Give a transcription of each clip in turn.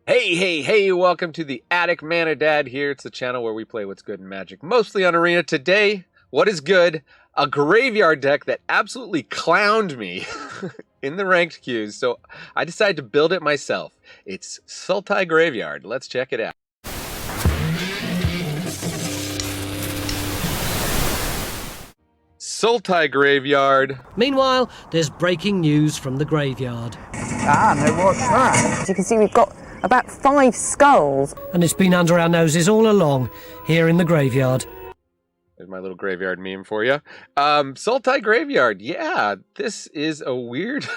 Hey, welcome to the Attic Mana Dad here. It's the channel where we play what's good in Magic, mostly on Arena. Today, what is good? A graveyard deck that absolutely clowned me in the ranked queues, so I decided to build it myself. It's Sultai Graveyard. Let's check it out. Sultai Graveyard. Meanwhile, there's breaking news from the graveyard. No, what's that? As you can see, we've got about 5 skulls. And it's been under our noses all along, here in the graveyard. There's my little graveyard meme for you. Sultai Graveyard. Yeah, this is a weird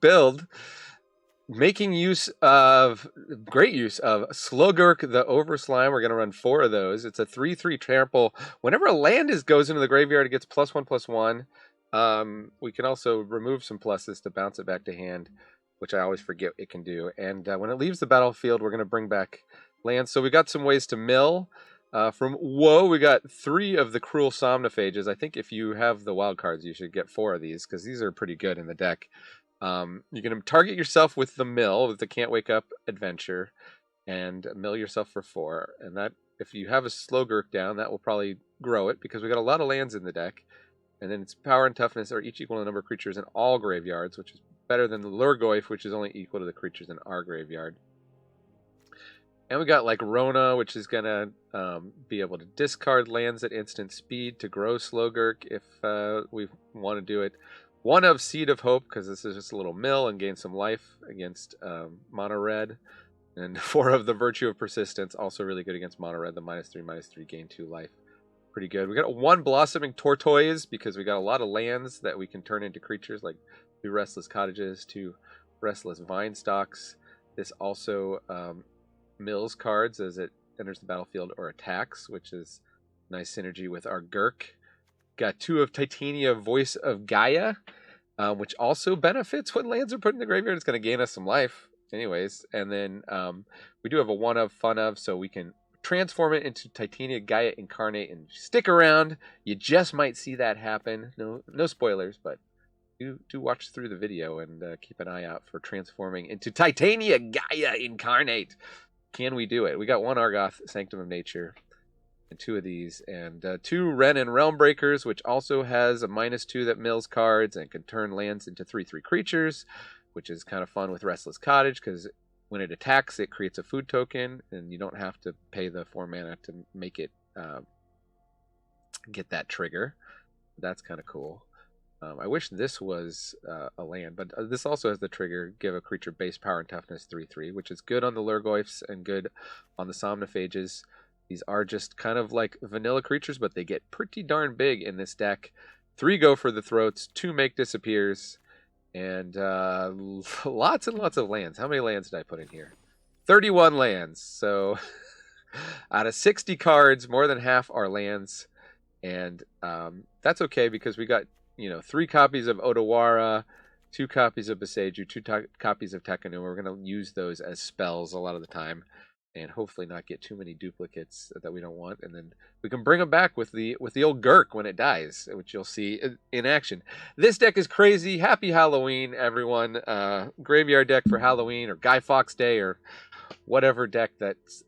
build. Making great use of Slogurk the Overslime. We're going to run 4 of those. It's a 3/3 trample. Whenever a land goes into the graveyard, it gets +1/+1. We can also remove some pluses to bounce it back to hand, which I always forget it can do. And when it leaves the battlefield, we're going to bring back lands. So we got some ways to mill. From Woe, we got 3 of the Cruel Somnophages. I think if you have the wild cards, you should get 4 of these, because these are pretty good in the deck. You can target yourself with the mill, with the Can't Wake Up Adventure, and mill yourself for 4. And that, if you have a Slogurk down, that will probably grow it, because we got a lot of lands in the deck. And then its power and toughness are each equal to the number of creatures in all graveyards, which is better than the Llurgoyf, which is only equal to the creatures in our graveyard. And we got like Rona, which is going to be able to discard lands at instant speed to grow Slogurk if we want to do it. 1 of Seed of Hope, because this is just a little mill and gain some life against mono red. And 4 of the Virtue of Persistence, also really good against mono red. The -3/-3 gain 2 life. Pretty good. We got 1 Blossoming Tortoise, because we got a lot of lands that we can turn into creatures, like 2 Restless Cottages, 2 Restless Vine Stalks. This also mills cards as it enters the battlefield or attacks, which is nice synergy with our Gurk. Got 2 of Titania Voice of Gaia, which also benefits when lands are put in the graveyard. It's going to gain us some life anyways. And then we do have a 1 of Fun of, so we can transform it into Titania Gaia Incarnate and stick around. You just might see that happen. No spoilers, but do watch through the video and keep an eye out for transforming into Titania Gaia Incarnate. Can we do it? We got 1 Argoth Sanctum of Nature and 2 of these, and 2 Wrenn and Realm Breakers, which also has a -2 that mills cards and can turn lands into 3/3 creatures, which is kind of fun with Restless Cottage, because when it attacks, it creates a food token, and you don't have to pay the 4 mana to make it get that trigger. That's kind of cool. I wish this was a land, but this also has the trigger, give a creature base power and toughness 3/3, which is good on the Llurgoyfs and good on the Somnophages. These are just kind of like vanilla creatures, but they get pretty darn big in this deck. 3 go for the throats, 2 make disappears, and lots and lots of lands. How many lands did I put in here? 31 lands. So out of 60 cards, more than half are lands, and that's okay, because we got 3 copies of Odawara, 2 copies of Boseiju, 2 copies of Tekanuma. We're going to use those as spells a lot of the time, and hopefully not get too many duplicates that we don't want. And then we can bring them back with the old Gurk when it dies, which you'll see in action. This deck is crazy. Happy Halloween, everyone. Graveyard deck for Halloween, or Guy Fawkes Day, or whatever deck that's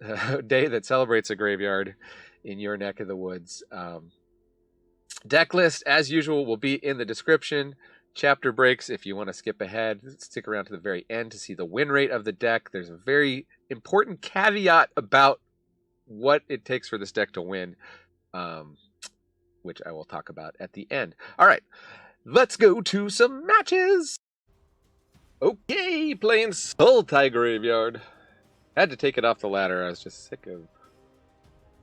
day that celebrates a graveyard in your neck of the woods. Deck list, as usual, will be in the description. Chapter breaks if you want to skip ahead. Stick around to the very end to see the win rate of the deck. There's a very important caveat about what it takes for this deck to win, which I will talk about at the end. All right, let's go to some matches. Okay, playing Sultai Graveyard. Had to take it off the ladder. I was just sick of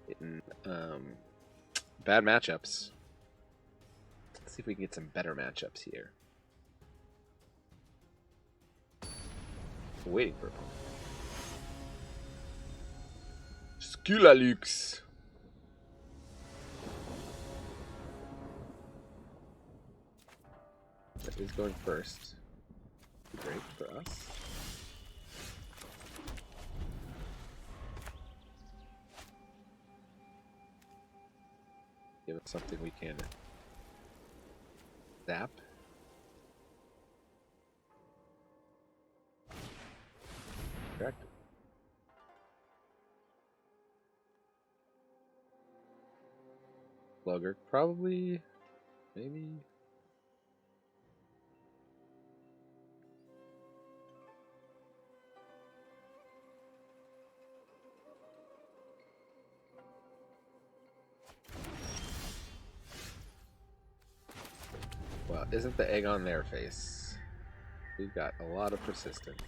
getting bad matchups. See if we can get some better matchups here. Waiting for Skulalux. That is going first. Great for us. Give us something we can zap. Correct. Slogurk, probably, maybe. Well, isn't the egg on their face? We've got a lot of persistence.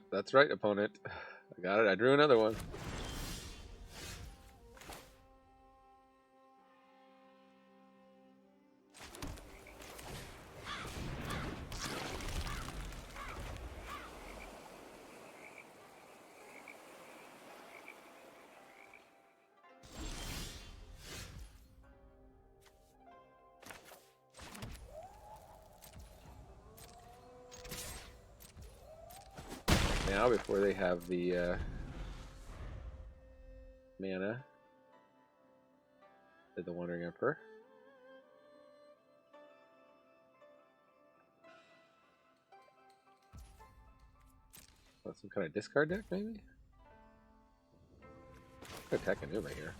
That's right, opponent. I got it. I drew another one. Now, before they have the mana, did the Wandering Emperor. Oh, some kind of discard deck, maybe? Attack a Numa here.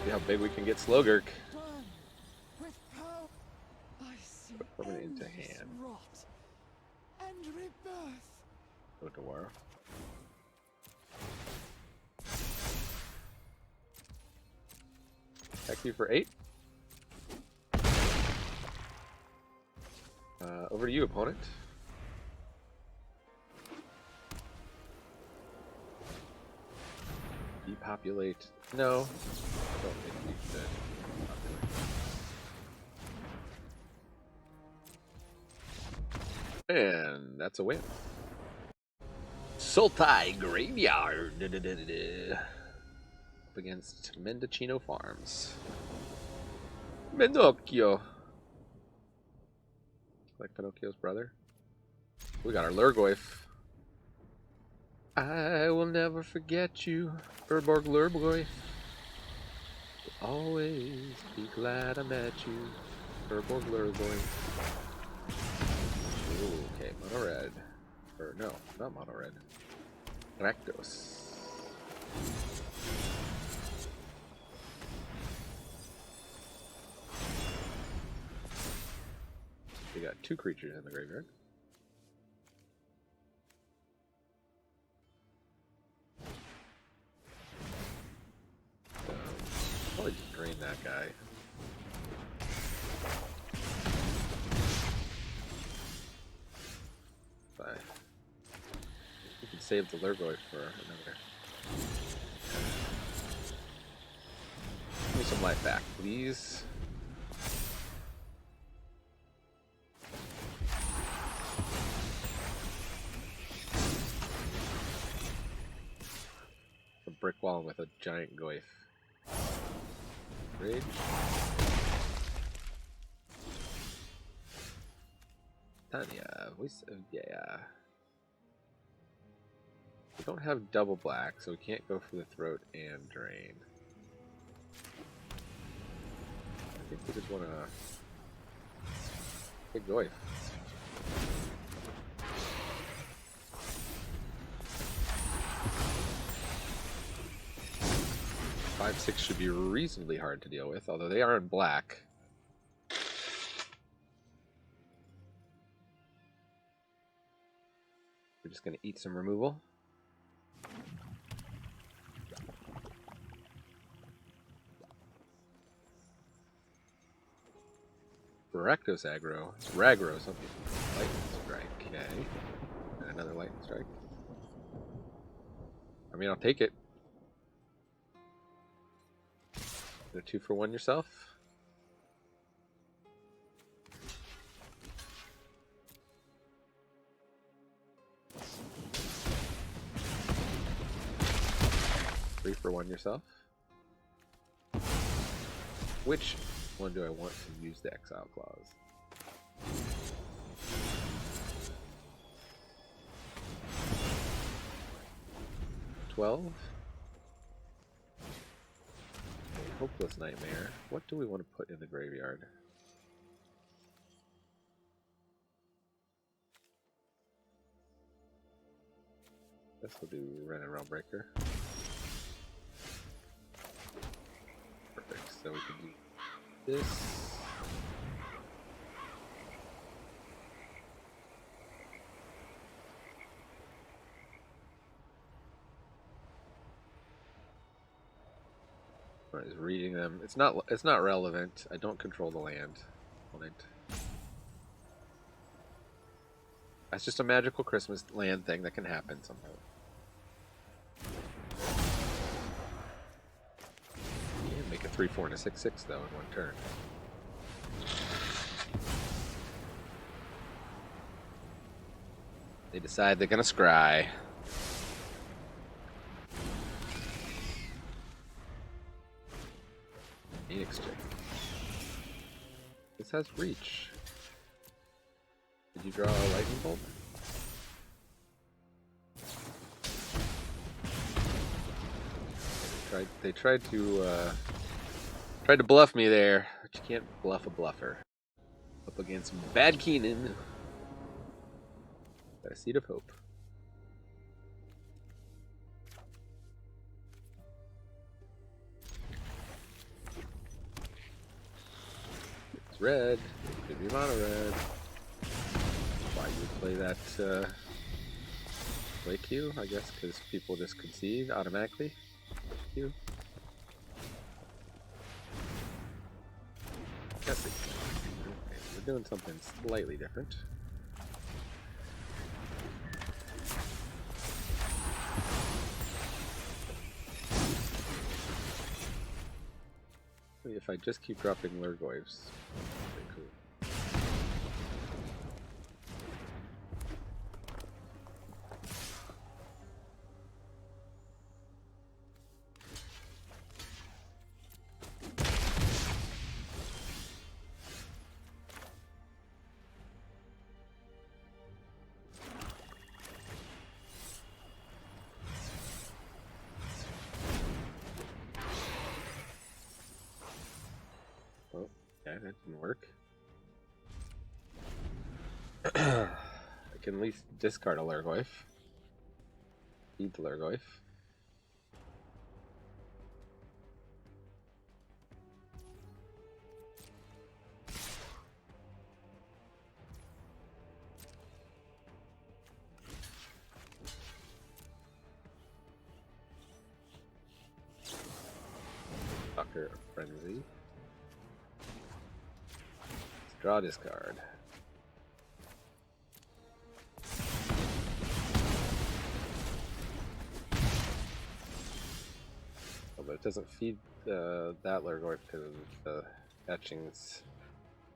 See how big we can get Slogurk. Permanent into hand. And rebirth. Go to war. Attack you for 8. Over to you, opponent. Depopulate. No. I don't think we should depopulate. And that's a win. Sultai Graveyard. Up against Mendocino Farms. Pinocchio. Like Pinocchio's brother. We got our Llurgoyf. I will never forget you, Urborg Llurgoyf. Always be glad I met you, Urborg Llurgoyf. Ooh, okay, mono red. Or no, not mono red. Rakdos. We got 2 creatures in the graveyard. Probably just drain that guy. Bye. We can save the Llurgoyf for another. Give me some life back, please. A brick wall with a giant Goyf. Rage. Tanya, yeah. We don't have double black, so we can't go for the throat and drain. I think we just want to big Goyf. Five, 6 should be reasonably hard to deal with, although they are in black. We're just going to eat some removal. Rakdos aggro. Ragro, something. Lightning strike. Okay. And another lightning strike. I mean, I'll take it. Get a 2-for-1 yourself. Three for 1 yourself. Which one do I want to use the exile clause? 12. Hopeless Nightmare. What do we want to put in the graveyard? Guess we'll do Ren and Realmbreaker. Perfect. So we can do this. Is reading them. It's not relevant. I don't control the land on it. That's just a magical Christmas land thing that can happen somehow. Yeah, make a 3/4 and a 6/6 though in one turn. They decide they're gonna scry. Exchange. This has reach. Did you draw a lightning bolt? They tried to bluff me there, but you can't bluff a bluffer. Up against Bad Keenan. Got a Seed of Hope. Red. Could be mono red. Why you would play that play Q? I guess because people just concede automatically. Q. Guessing. Okay, we're doing something slightly different. If I just keep dropping Llurgoyfs, pretty cool. Yeah, that didn't work. I can at least discard a Llurgoyf. Feed the Llurgoyf. Fucker Frenzy. Draw discard. Oh, but it doesn't feed that Llurgoyf because of the etchings.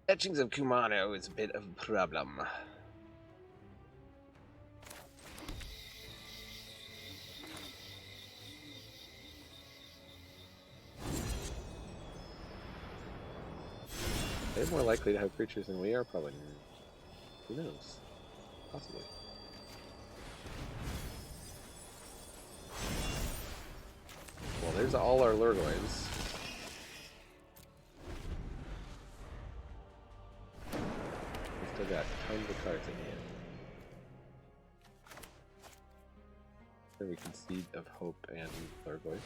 Etchings of Kumano is a bit of a problem. They're more likely to have creatures than we are, probably. Who knows? Possibly. Well, there's all our Llurgoyfs. We still got tons of cards in hand. Then we can Seed of Hope and Llurgoyf.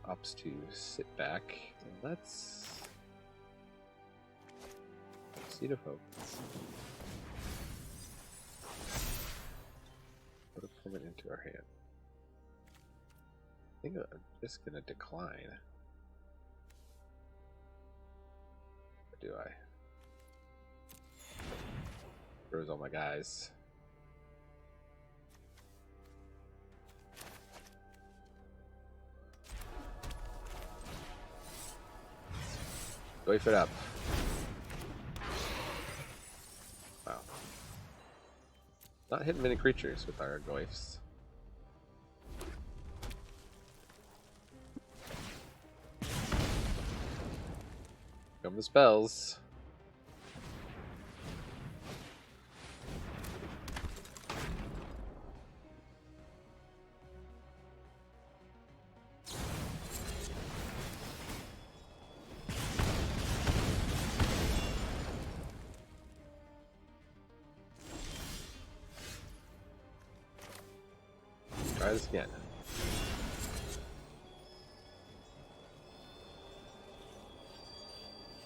Opts to sit back, and let's Seed of Hope. Put a permanent into our hand. I think I'm just gonna decline. Or do I? Throws all my guys. Goyf it up. Wow. Not hitting many creatures with our Goyfs. Come the spells. Try this again.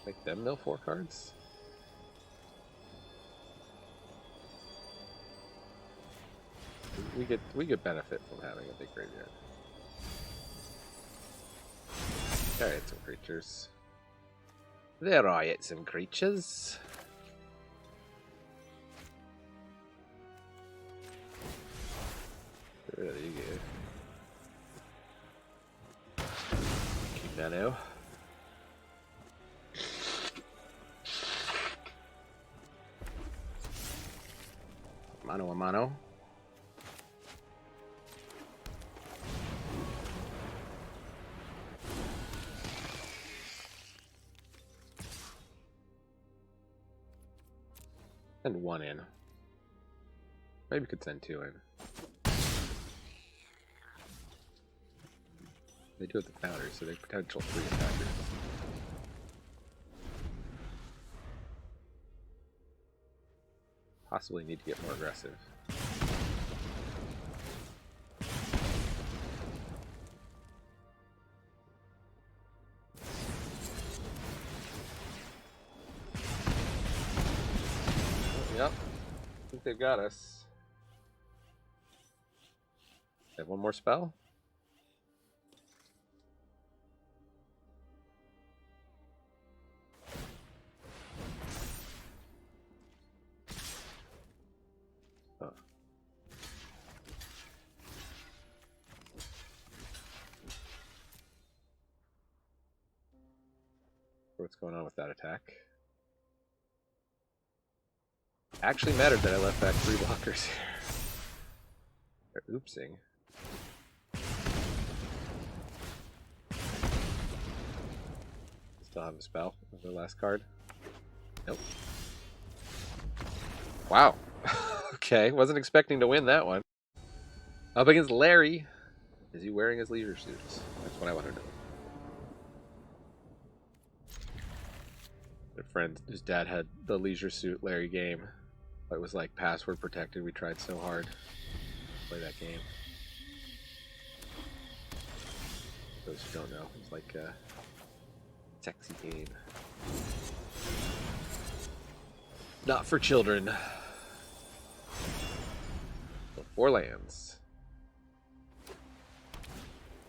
Make them mill 4 cards? We get benefit from having a big graveyard. Alright, some creatures. There are some creatures. Get rid of you guys. Keep that now. Mano a mano. Send 1 in. Maybe we could send 2 in. They do have the counter, so they potential 3 attackers. Possibly need to get more aggressive. Yep. I think they've got us. They have 1 more spell? Huh. What's going on with that attack? Actually mattered that I left back 3 blockers here. They're oopsing. Still have a spell of the last card. Nope. Wow. Okay, wasn't expecting to win that one. Up against Larry. Is he wearing his leisure suits? That's what I want to know. A friend whose dad had the leisure suit Larry game. It was like password protected. We tried so hard to play that game. Those who don't know, it's like a sexy game. Not for children. So 4 lands.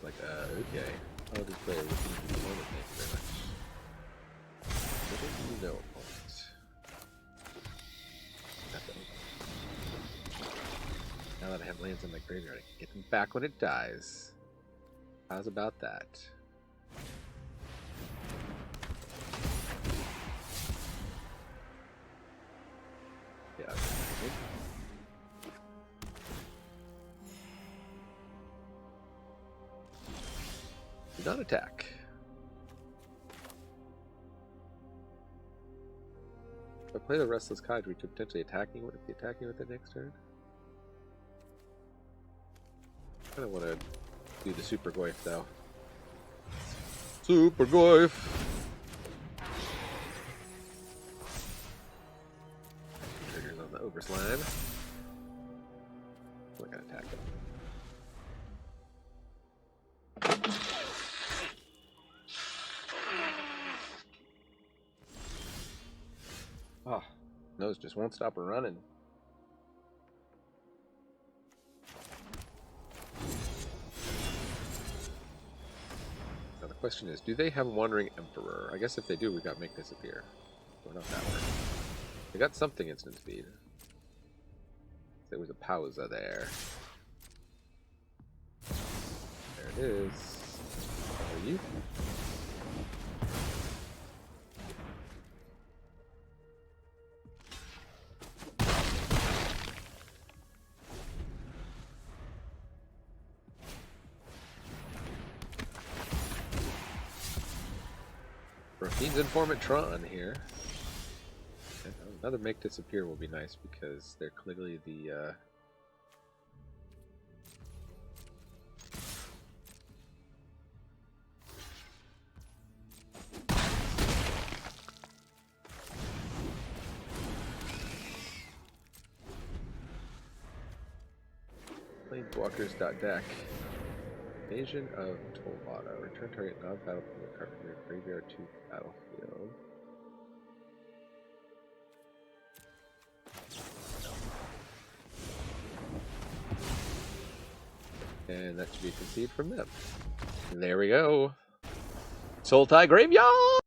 Like, okay. I'll just play it with you in a moment. Thank you very much. What did you know, opponent? Now that I have lands in my graveyard, I can get them back when it dies. How's about that? Yeah. Do not attack. If I play the Restless Kite, we could potentially be attacking with it next turn. I kind of want to do the Super Goyf though. Super Goyf! Triggers on the Overslime. We're gonna attack it. Oh, nose just won't stop running. Now the question is, do they have Wandering Emperor? I guess if they do, we got Make Disappear. Or not that one. They got something instant speed. There was a pausa there. There it is. Are you? Rafine's Informant Tron here. Okay, another Make Disappear will be nice because they're clearly the Planeswalkers.deck. Invasion of Tolvada. Return target non-battlefield card from your graveyard to battlefield. And that should be conceded from them. There we go. Sultai Graveyard!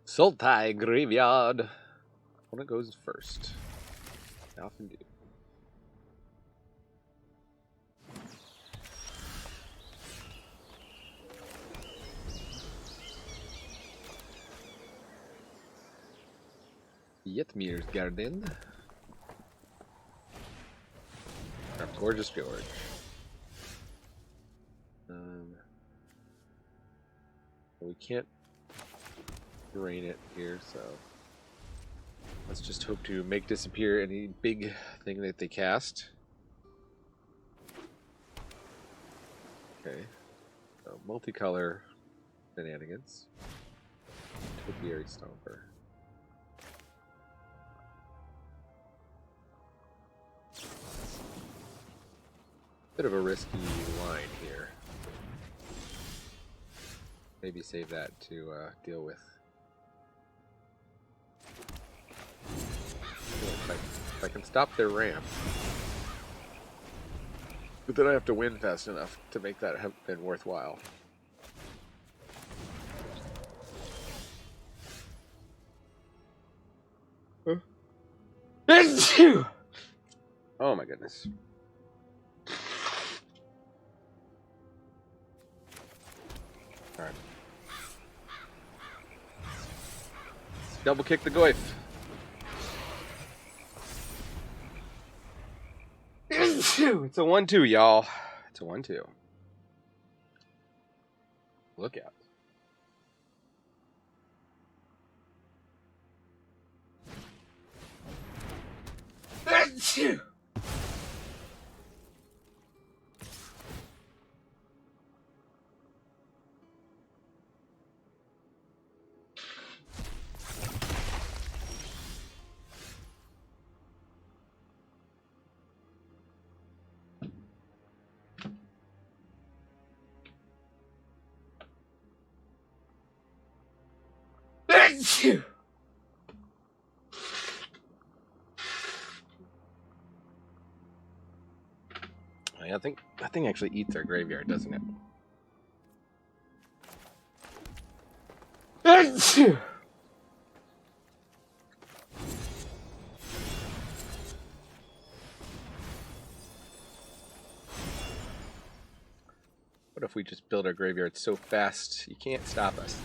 Sultai Graveyard. Opponent goes first. They often do. Yetmir's Garden. Our gorgeous George. We can't drain it here, so let's just hope to make disappear any big thing that they cast. Okay, so multicolor Shenanigans. Topiary Stomper. Bit of a risky line here. Maybe save that to deal with. If I can stop their ramp, but then I have to win fast enough to make that have been worthwhile. Huh? Oh my goodness. Alright. Double kick the Goyf. It's a 1-2, y'all. It's a 1-2. Look out. I think that thing actually eats our graveyard, doesn't it? What if we just build our graveyard so fast you can't stop us?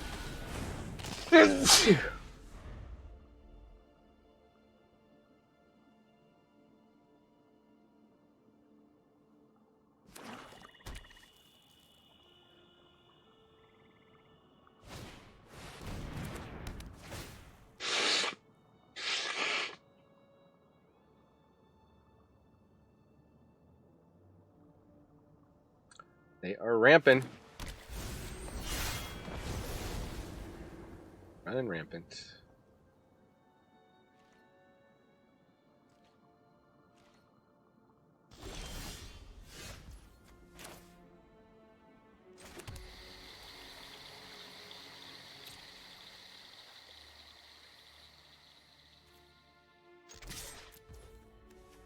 They are rampant. Running rampant.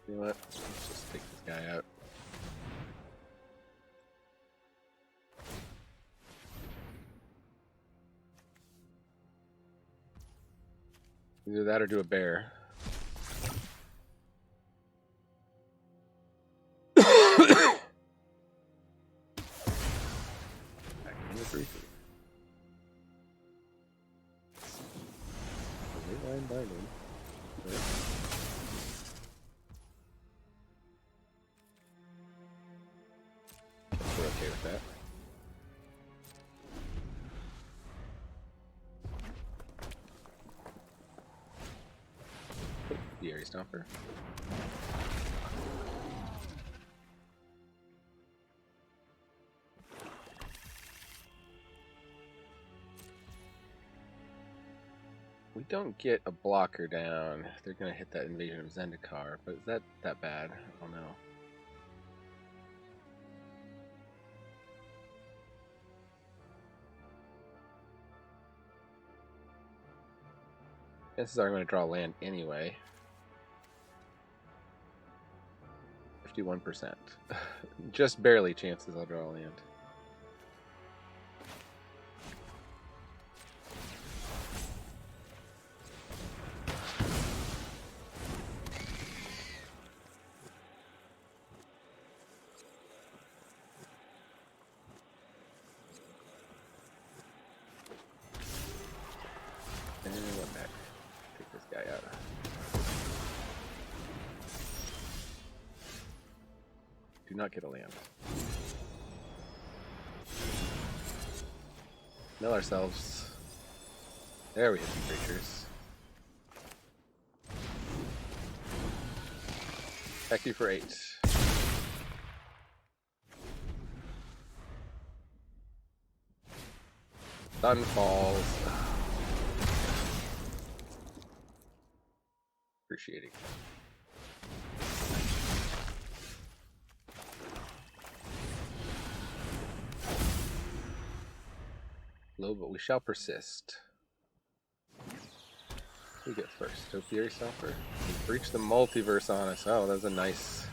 You know what? Let's just take this guy out. Either that or do a bear. Back in the 3-3. Line by line. Right. We're okay with that. Stomper. We don't get a blocker down. They're gonna hit that Invasion of Zendikar, but is that bad? I don't know. Chances are I'm gonna draw land anyway. 51%. Just barely chances I'll draw land. And one back. Take this guy out. Do not get a land. Mill ourselves. There we hit some creatures. Back you for 8. Sun falls. Appreciating. Low, but we shall persist. Who gets first? Topiary Stomper. We breached the multiverse on us. Oh, that's a nice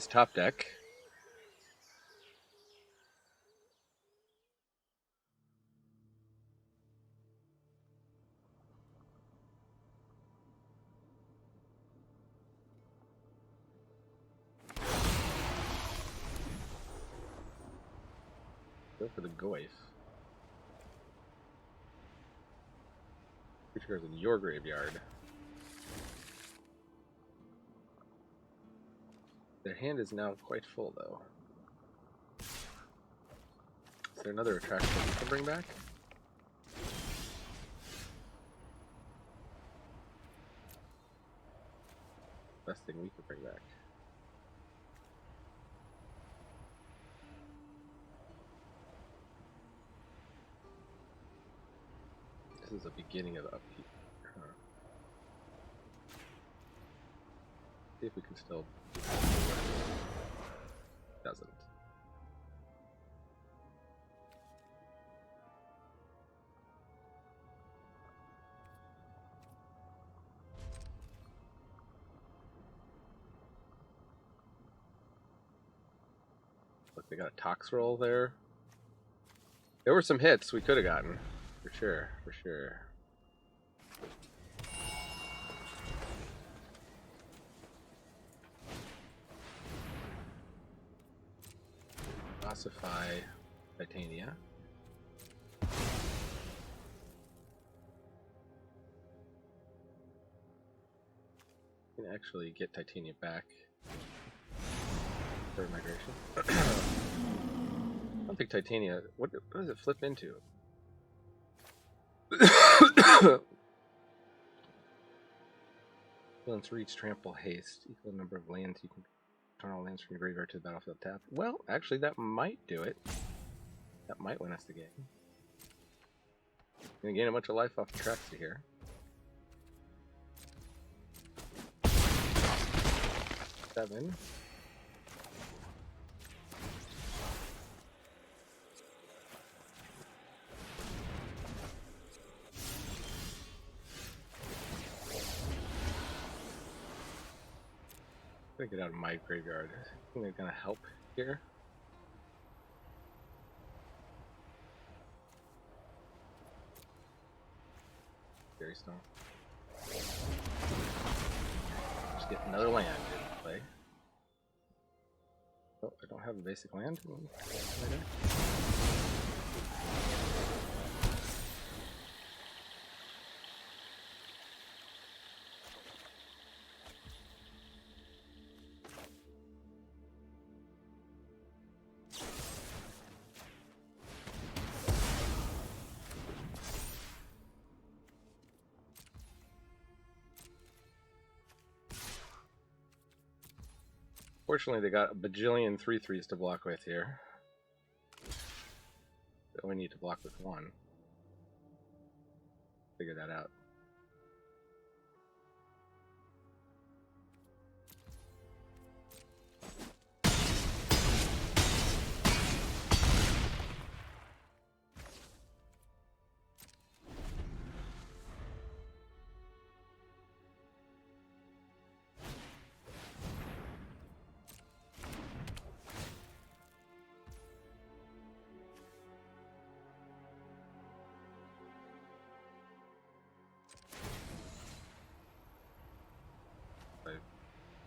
top deck. Go for the Goyf. Creature cards in your graveyard. Their hand is now quite full, though. Is there another attraction we can bring back? Best thing we could bring back. This is the beginning of the upkeep. Huh. See if we can still. Doesn't. Look, they got a Tox roll there. There were some hits we could have gotten. For sure, for sure. Ossify Titania. You can actually get Titania back for migration. I don't think Titania. What does it flip into? Balance reach, trample, haste. Equal number of lands you can turn all lands from your graveyard to the battlefield tap. Well, actually, that might do it. That might win us the game. Gonna gain a bunch of life off the tracks here. Seven. I'm gonna get out of my graveyard. I think they're gonna help here. Very strong. Just get another land in play. Oh, I don't have a basic land. Unfortunately, they got a bajillion 3/3s to block with here. We need to block with one. Figure that out.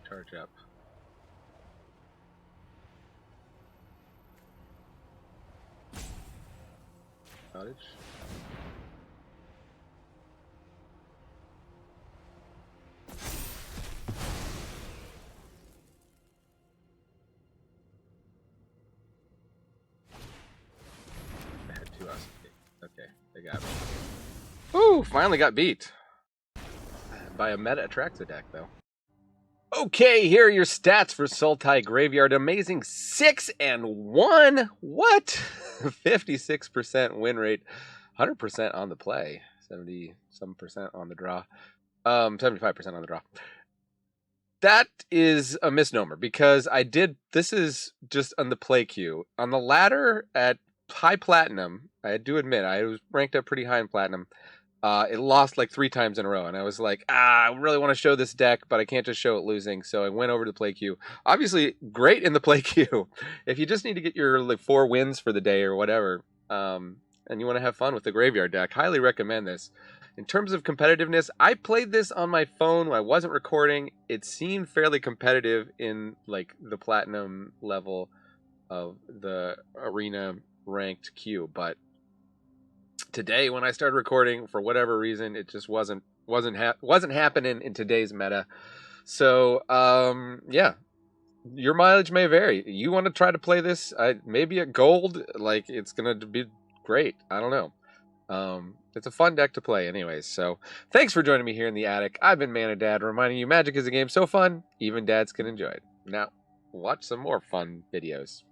Charge up. Cottage. I had 2 us. Okay, they got me. Ooh, finally got beat. By a meta Atraxa deck, though. Okay, here are your stats for Sultai Graveyard. Amazing 6-1. What? 56% win rate, 100% on the play, 70-some% on the draw, 75% on the draw. That is a misnomer because this is just on the play queue. On the ladder at high platinum, I do admit I was ranked up pretty high in platinum. It lost like 3 times in a row, and I was like, I really want to show this deck, but I can't just show it losing, so I went over to the play queue. Obviously, great in the play queue. If you just need to get your like 4 wins for the day or whatever, and you want to have fun with the Graveyard deck, highly recommend this. In terms of competitiveness, I played this on my phone when I wasn't recording. It seemed fairly competitive in like the platinum level of the arena ranked queue, but today when I started recording, for whatever reason, it just wasn't happening in today's meta. So yeah, your mileage may vary. You want to try to play this maybe at gold, like it's gonna be great. I don't know. It's a fun deck to play anyways. So thanks for joining me here in the attic. I've been Mana Dad, reminding you Magic is a game so fun even dads can enjoy it. Now watch some more fun videos.